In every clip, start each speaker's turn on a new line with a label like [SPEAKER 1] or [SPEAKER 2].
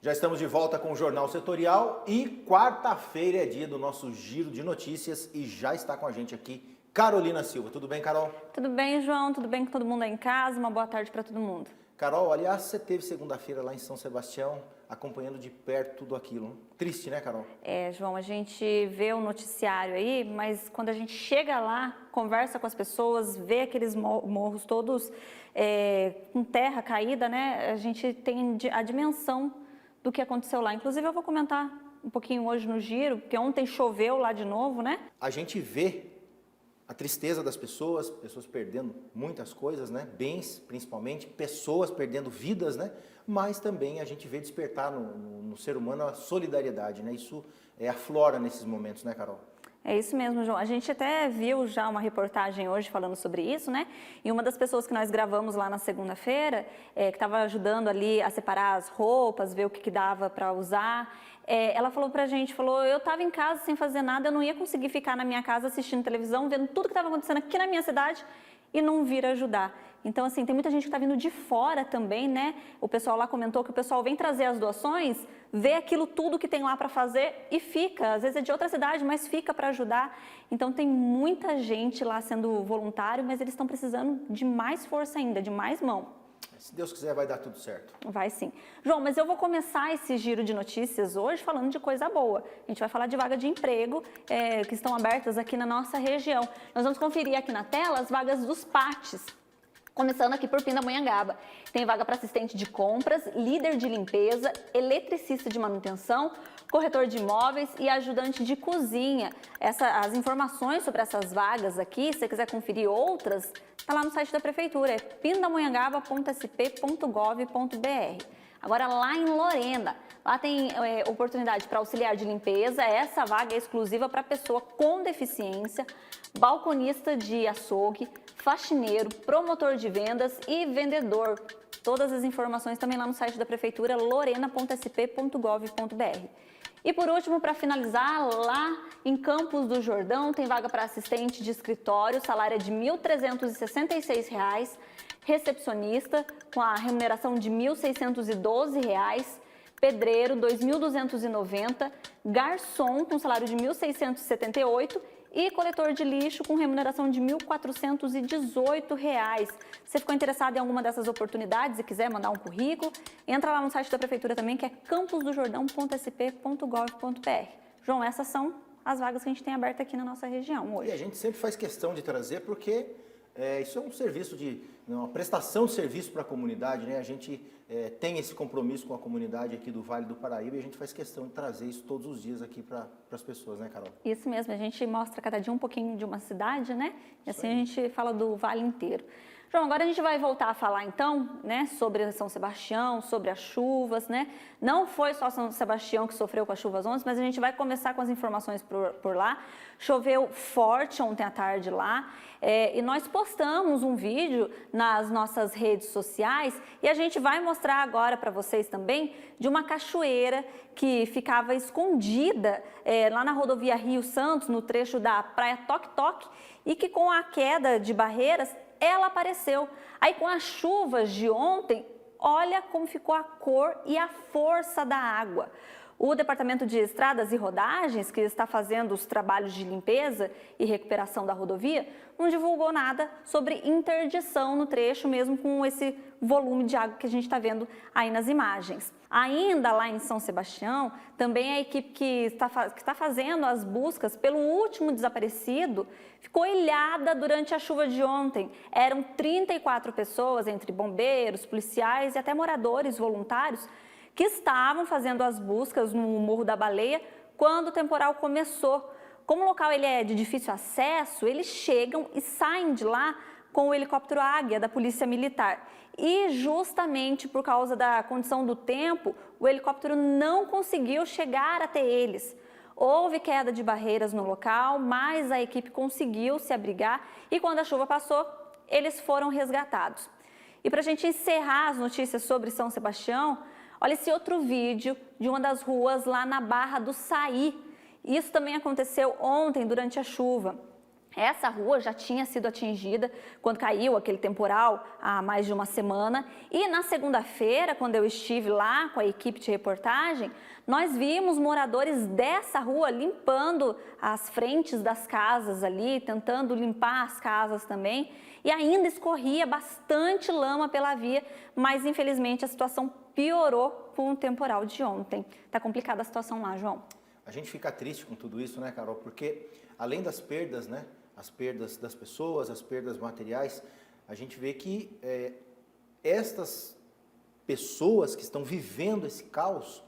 [SPEAKER 1] Já estamos de volta com o Jornal Setorial e quarta-feira é dia do nosso giro de notícias e já está com a gente aqui Carolina Silva. Tudo bem, Carol?
[SPEAKER 2] Tudo bem, João? Tudo bem com todo mundo aí em casa? Uma boa tarde para todo mundo.
[SPEAKER 1] Carol, aliás, você teve segunda-feira lá em São Sebastião acompanhando de perto tudo aquilo. Triste, né, Carol?
[SPEAKER 2] João, a gente vê o noticiário aí, mas quando a gente chega lá, conversa com as pessoas, vê aqueles morros todos com terra caída, né? A gente tem a dimensão do que aconteceu lá. Inclusive, eu vou comentar um pouquinho hoje no giro, porque ontem choveu lá de novo, né?
[SPEAKER 1] A gente vê a tristeza das pessoas perdendo muitas coisas, né? Bens, principalmente, pessoas perdendo vidas, né? Mas também a gente vê despertar no ser humano a solidariedade, né? Isso aflora nesses momentos, né, Carol?
[SPEAKER 2] É isso mesmo, João. A gente até viu já uma reportagem hoje falando sobre isso, né? E uma das pessoas que nós gravamos lá na segunda-feira, que estava ajudando ali a separar as roupas, ver o que dava para usar, ela falou pra gente, eu estava em casa sem fazer nada, eu não ia conseguir ficar na minha casa assistindo televisão, vendo tudo que estava acontecendo aqui na minha cidade e não vir ajudar. Então, assim, tem muita gente que está vindo de fora também, né? O pessoal lá comentou que o pessoal vem trazer as doações, vê aquilo tudo que tem lá para fazer e fica. Às vezes é de outra cidade, mas fica para ajudar. Então, tem muita gente lá sendo voluntário, mas eles estão precisando de mais força ainda, de mais mão.
[SPEAKER 1] Se Deus quiser, vai dar tudo certo.
[SPEAKER 2] Vai sim. João, mas eu vou começar esse giro de notícias hoje falando de coisa boa. A gente vai falar de vaga de emprego que estão abertas aqui na nossa região. Nós vamos conferir aqui na tela as vagas dos PATs. Começando aqui por Pindamonhangaba, tem vaga para assistente de compras, líder de limpeza, eletricista de manutenção, corretor de imóveis e ajudante de cozinha. As informações sobre essas vagas aqui, se você quiser conferir outras, está lá no site da prefeitura, é pindamonhangaba.sp.gov.br. Agora lá em Lorena, lá tem oportunidade para auxiliar de limpeza, essa vaga é exclusiva para pessoa com deficiência, balconista de açougue, faxineiro, promotor de vendas e vendedor. Todas as informações também lá no site da prefeitura, lorena.sp.gov.br. E por último, para finalizar, lá em Campos do Jordão, tem vaga para assistente de escritório, salário é de R$ 1.366, recepcionista com a remuneração de R$ 1.612, pedreiro R$ 2.290, garçom com salário de R$ 1.678 e coletor de lixo com remuneração de R$ 1.418. Se ficou interessado em alguma dessas oportunidades e quiser mandar um currículo, entra lá no site da prefeitura também, que é camposdojordão.sp.gov.br. João, essas são as vagas que a gente tem aberta aqui na nossa região hoje.
[SPEAKER 1] E a gente sempre faz questão de trazer porque isso é um serviço uma prestação de serviço para a comunidade, né? A gente tem esse compromisso com a comunidade aqui do Vale do Paraíba e a gente faz questão de trazer isso todos os dias aqui para as pessoas, né, Carol?
[SPEAKER 2] Isso mesmo, a gente mostra cada dia um pouquinho de uma cidade, né? E assim a gente fala do Vale inteiro. João, agora a gente vai voltar a falar então, né, sobre São Sebastião, sobre as chuvas, né? Não foi só São Sebastião que sofreu com as chuvas ontem, mas a gente vai começar com as informações por lá. Choveu forte ontem à tarde lá e nós postamos um vídeo nas nossas redes sociais e a gente vai mostrar agora para vocês também de uma cachoeira que ficava escondida lá na rodovia Rio Santos, no trecho da Praia Toque Toque, e que com a queda de barreiras ela apareceu. Aí com as chuvas de ontem, olha como ficou a cor e a força da água. O Departamento de Estradas e Rodagens, que está fazendo os trabalhos de limpeza e recuperação da rodovia, não divulgou nada sobre interdição no trecho, mesmo com esse volume de água que a gente está vendo aí nas imagens. Ainda lá em São Sebastião, também a equipe que está fazendo as buscas pelo último desaparecido ficou ilhada durante a chuva de ontem. Eram 34 pessoas, entre bombeiros, policiais e até moradores voluntários, que estavam fazendo as buscas no Morro da Baleia quando o temporal começou. Como o local é de difícil acesso, eles chegam e saem de lá com o helicóptero Águia da Polícia Militar. E justamente por causa da condição do tempo, o helicóptero não conseguiu chegar até eles. Houve queda de barreiras no local, mas a equipe conseguiu se abrigar e quando a chuva passou, eles foram resgatados. E para a gente encerrar as notícias sobre São Sebastião, olha esse outro vídeo de uma das ruas lá na Barra do Saí. Isso também aconteceu ontem durante a chuva. Essa rua já tinha sido atingida quando caiu aquele temporal há mais de uma semana. E na segunda-feira, quando eu estive lá com a equipe de reportagem, nós vimos moradores dessa rua limpando as frentes das casas ali, tentando limpar as casas também. E ainda escorria bastante lama pela via, mas infelizmente a situação piorou com o temporal de ontem. Está complicada a situação lá, João.
[SPEAKER 1] A gente fica triste com tudo isso, né, Carol? Porque além das perdas, né? As perdas das pessoas, as perdas materiais, a gente vê que estas pessoas que estão vivendo esse caos,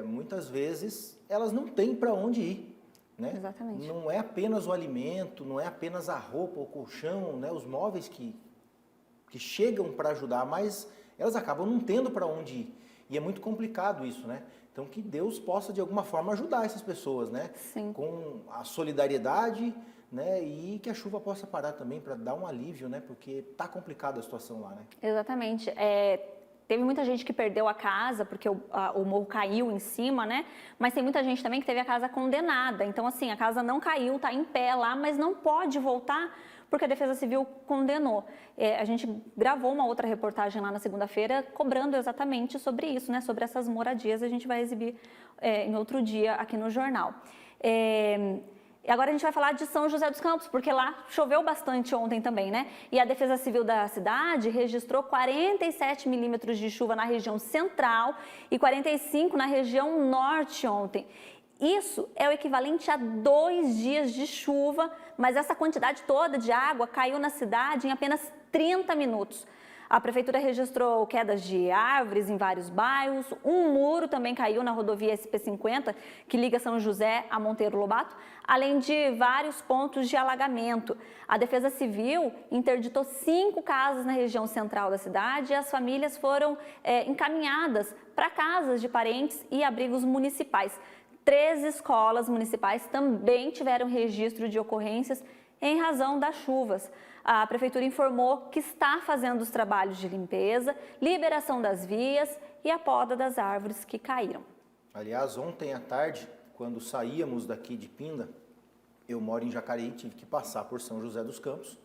[SPEAKER 1] muitas vezes elas não têm para onde ir, né?
[SPEAKER 2] Exatamente.
[SPEAKER 1] Não é apenas o alimento, não é apenas a roupa, o colchão, né? Os móveis que chegam para ajudar, mas elas acabam não tendo para onde ir. E é muito complicado isso, né? Então que Deus possa de alguma forma ajudar essas pessoas, né?
[SPEAKER 2] Sim.
[SPEAKER 1] Com a solidariedade, né, e que a chuva possa parar também para dar um alívio, né, porque tá complicada a situação lá, né?
[SPEAKER 2] Exatamente. Teve muita gente que perdeu a casa porque o morro caiu em cima, né? Mas tem muita gente também que teve a casa condenada. Então, assim, a casa não caiu, tá em pé lá, mas não pode voltar porque a Defesa Civil condenou. A gente gravou uma outra reportagem lá na segunda-feira cobrando exatamente sobre isso, né? Sobre essas moradias. A gente vai exibir em outro dia aqui no jornal. E agora a gente vai falar de São José dos Campos, porque lá choveu bastante ontem também, né? E a Defesa Civil da cidade registrou 47 milímetros de chuva na região central e 45 na região norte ontem. Isso é o equivalente a 2 dias de chuva, mas essa quantidade toda de água caiu na cidade em apenas 30 minutos. A prefeitura registrou quedas de árvores em vários bairros, um muro também caiu na rodovia SP-50, que liga São José a Monteiro Lobato, além de vários pontos de alagamento. A Defesa Civil interditou 5 casas na região central da cidade e as famílias foram encaminhadas para casas de parentes e abrigos municipais. 3 escolas municipais também tiveram registro de ocorrências em razão das chuvas. A prefeitura informou que está fazendo os trabalhos de limpeza, liberação das vias e a poda das árvores que caíram.
[SPEAKER 1] Aliás, ontem à tarde, quando saíamos daqui de Pinda, eu moro em Jacareí, tive que passar por São José dos Campos,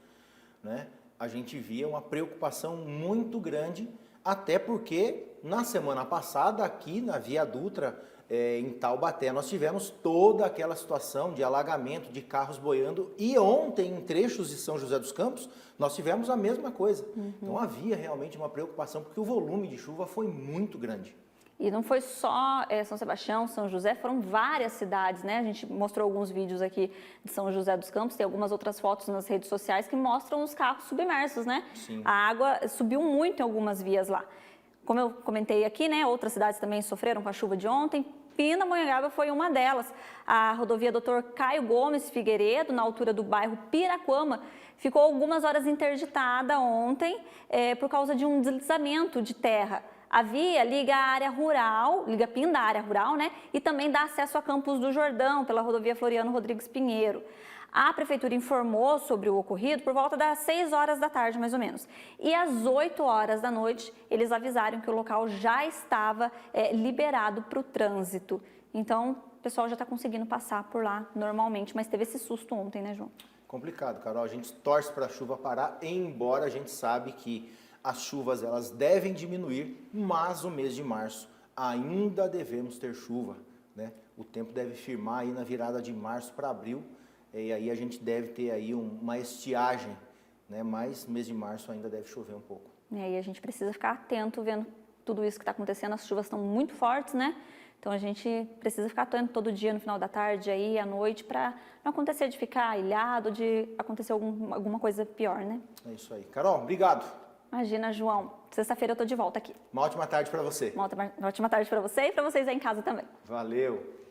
[SPEAKER 1] né? A gente via uma preocupação muito grande, até porque na semana passada aqui na Via Dutra, em Taubaté, nós tivemos toda aquela situação de alagamento, de carros boiando, e ontem, em trechos de São José dos Campos, nós tivemos a mesma coisa. Então havia realmente uma preocupação, porque o volume de chuva foi muito grande.
[SPEAKER 2] E não foi só São Sebastião, São José, foram várias cidades, né? A gente mostrou alguns vídeos aqui de São José dos Campos, tem algumas outras fotos nas redes sociais que mostram os carros submersos, né?
[SPEAKER 1] Sim.
[SPEAKER 2] A água subiu muito em algumas vias lá. Como eu comentei aqui, né? Outras cidades também sofreram com a chuva de ontem. Pindamonhangaba foi uma delas. A rodovia Dr. Caio Gomes Figueiredo, na altura do bairro Piraquama, ficou algumas horas interditada ontem por causa de um deslizamento de terra. A via liga a área rural, liga Pinda à área rural, né? E também dá acesso a Campos do Jordão, pela rodovia Floriano Rodrigues Pinheiro. A prefeitura informou sobre o ocorrido por volta das 6 horas da tarde, mais ou menos. E às 8 horas da noite, eles avisaram que o local já estava liberado para o trânsito. Então, o pessoal já está conseguindo passar por lá normalmente, mas teve esse susto ontem, né, João?
[SPEAKER 1] Complicado, Carol. A gente torce para a chuva parar, embora a gente sabe que as chuvas elas devem diminuir, mas o mês de março ainda devemos ter chuva, né? O tempo deve firmar aí na virada de março para abril, e aí a gente deve ter aí uma estiagem, né? Mas mês de março ainda deve chover um pouco.
[SPEAKER 2] E a gente precisa ficar atento vendo tudo isso que está acontecendo, as chuvas estão muito fortes, né? Então a gente precisa ficar atento todo dia no final da tarde, aí à noite, para não acontecer de ficar ilhado, de acontecer alguma coisa pior, né?
[SPEAKER 1] É isso aí. Carol, obrigado.
[SPEAKER 2] Imagina, João. Sexta-feira eu tô de volta aqui.
[SPEAKER 1] Uma ótima tarde para você.
[SPEAKER 2] Uma ótima tarde para você e para vocês aí em casa também.
[SPEAKER 1] Valeu.